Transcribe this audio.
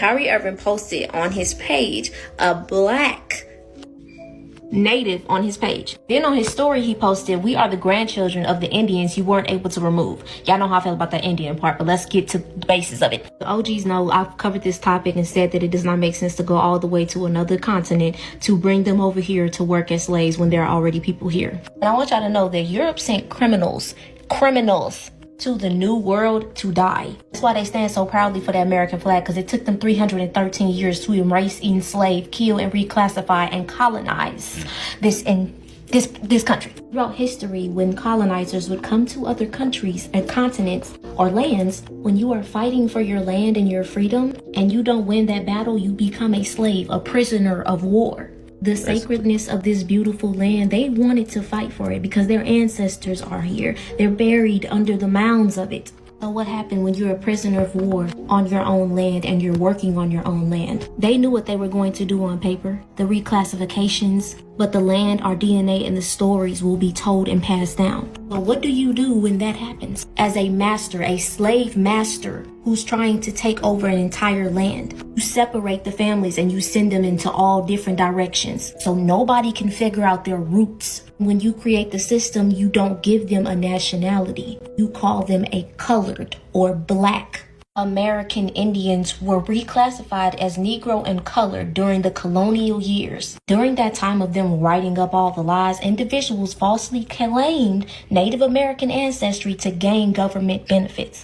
Kyree posted on his page a black native on his page. Then on his story, he posted, "We are the grandchildren of the Indians you weren't able to remove." Y'all know how I feel about that Indian part, but let's get to the basis of it. The OGs know I've covered this topic and said that it does not make sense to go all the way to another continent to bring them over here to work as slaves when there are already people here. And I want y'all to know that Europe sent criminals to the New World to die. That's why they stand so proudly for the American flag, because it took them 313 years to erase, enslave, kill, and reclassify and colonize this country. Throughout history, when colonizers would come to other countries and continents or lands, when you are fighting for your land and your freedom and you don't win that battle, you become a slave, a prisoner of war. The sacredness of this beautiful land, they wanted to fight for it because their ancestors are here. They're buried under the mounds of it. So what happened when you're a prisoner of war on your own land and you're working on your own land? They knew what they were going to do on paper, the reclassifications, but the land, our DNA, and the stories will be told and passed down. So what do you do when that happens? As a master, a slave master who's trying to take over an entire land, you separate the families and you send them into all different directions so nobody can figure out their roots. When you create the system, you don't give them a nationality. You call them a colored or black. American Indians were reclassified as Negro and colored during the colonial years. During that time of them writing up all the lies, individuals falsely claimed Native American ancestry to gain government benefits.